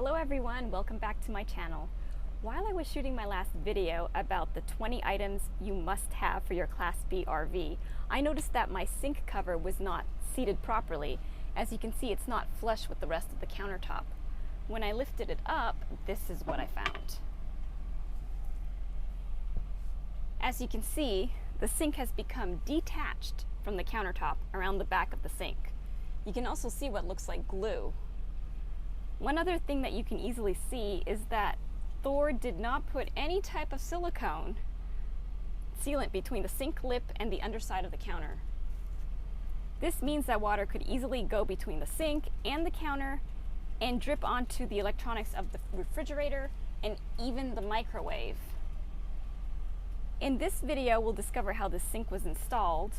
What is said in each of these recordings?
Hello everyone, welcome back to my channel. While I was shooting my last video about the 20 items you must have for your Class B RV, I noticed that my sink cover was not seated properly. As you can see, it's not flush with the rest of the countertop. When I lifted it up, this is what I found. As you can see, the sink has become detached from the countertop around the back of the sink. You can also see what looks like glue. One other thing that you can easily see is that Thor did not put any type of silicone sealant between the sink lip and the underside of the counter. This means that water could easily go between the sink and the counter and drip onto the electronics of the refrigerator and even the microwave. In this video, we'll discover how the sink was installed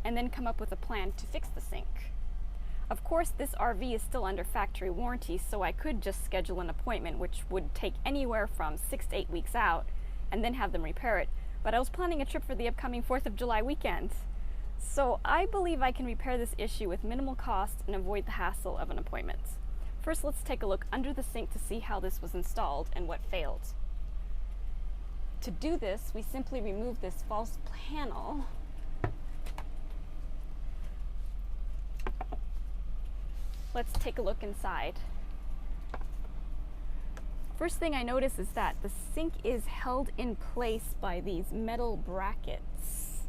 and then come up with a plan to fix the sink. Of course, this RV is still under factory warranty, so I could just schedule an appointment, which would take anywhere from 6 to 8 weeks out, and then have them repair it. But I was planning a trip for the upcoming 4th of July weekend. So I believe I can repair this issue with minimal cost and avoid the hassle of an appointment. First, let's take a look under the sink to see how this was installed and what failed. To do this, we simply remove this false panel. Let's take a look inside. First thing I notice is that the sink is held in place by these metal brackets.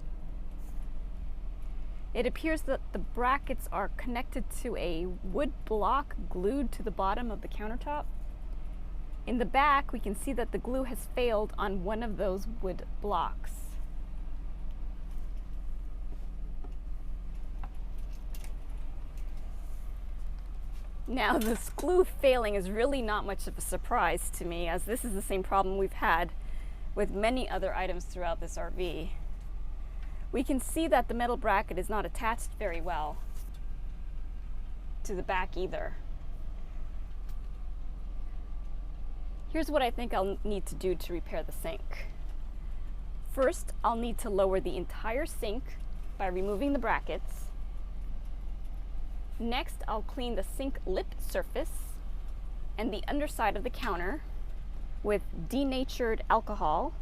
It appears that the brackets are connected to a wood block glued to the bottom of the countertop. In the back, we can see that the glue has failed on one of those wood blocks. Now, this glue failing is really not much of a surprise to me, as this is the same problem we've had with many other items throughout this RV. We can see that the metal bracket is not attached very well to the back either. Here's what I think I'll need to do to repair the sink. First, I'll need to lower the entire sink by removing the brackets. Next, I'll clean the sink lip surface and the underside of the counter with denatured alcohol.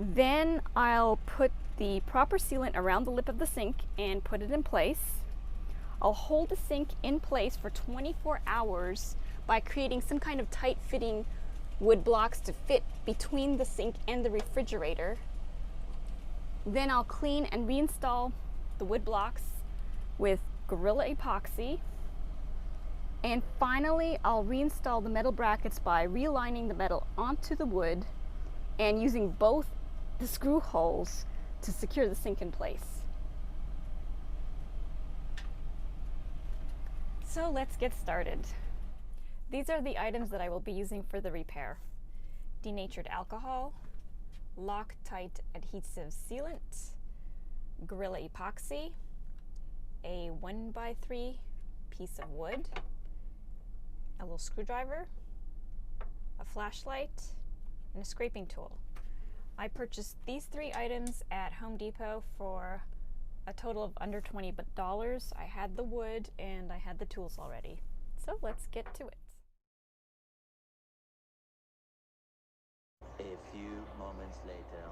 Then I'll put the proper sealant around the lip of the sink and put it in place. I'll hold the sink in place for 24 hours by creating some kind of tight-fitting wood blocks to fit between the sink and the refrigerator. Then I'll clean and reinstall the wood blocks with Gorilla Epoxy. And finally, I'll reinstall the metal brackets by realigning the metal onto the wood and using both the screw holes to secure the sink in place. So let's get started. These are the items that I will be using for the repair: denatured alcohol, Loctite adhesive sealant, Gorilla Epoxy, a 1x3 piece of wood, a little screwdriver, a flashlight, and a scraping tool. I purchased these 3 items at Home Depot for a total of under $20. I had the wood and I had the tools already. So let's get to it. A few moments later.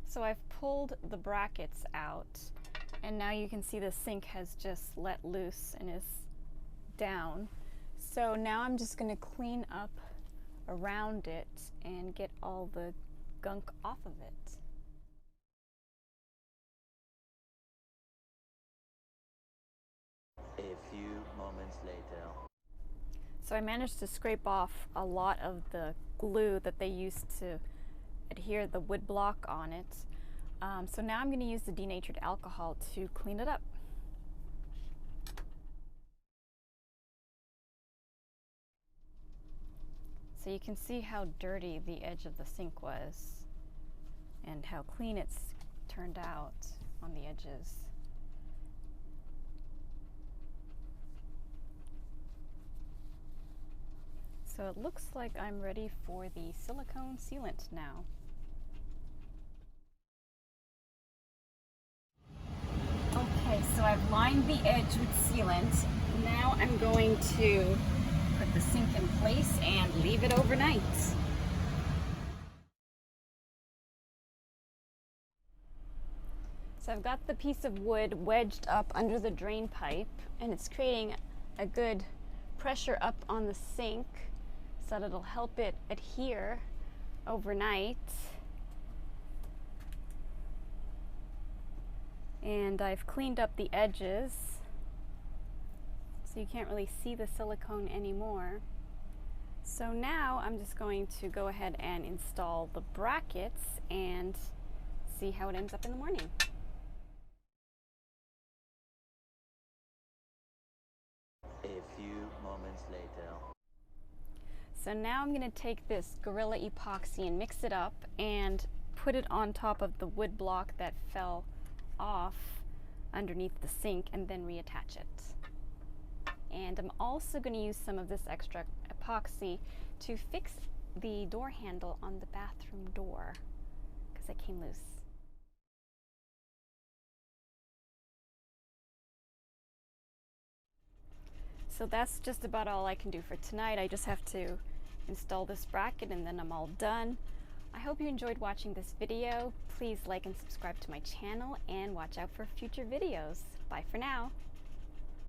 So I've pulled the brackets out, and now you can see the sink has just let loose and is down. So now I'm just going to clean up around it and get all the gunk off of it. A few moments later. So I managed to scrape off a lot of the glue that they used to adhere the wood block on it. So now I'm going to use the denatured alcohol to clean it up. So you can see how dirty the edge of the sink was and how clean it's turned out on the edges. So it looks like I'm ready for the silicone sealant now. Okay, so I've lined the edge with sealant. Now I'm going to put the sink in place leave it overnight. So I've got the piece of wood wedged up under the drain pipe, and it's creating a good pressure up on the sink so that it'll help it adhere overnight. And I've cleaned up the edges so you can't really see the silicone anymore. So now I'm just going to go ahead and install the brackets and see how it ends up in the morning. A few moments later. So now I'm going to take this Gorilla epoxy and mix it up and put it on top of the wood block that fell off underneath the sink and then reattach it. And I'm also going to use some of this extra epoxy to fix the door handle on the bathroom door because it came loose. So that's just about all I can do for tonight. I just have to install this bracket and then I'm all done. I hope you enjoyed watching this video. Please like and subscribe to my channel and watch out for future videos. Bye for now.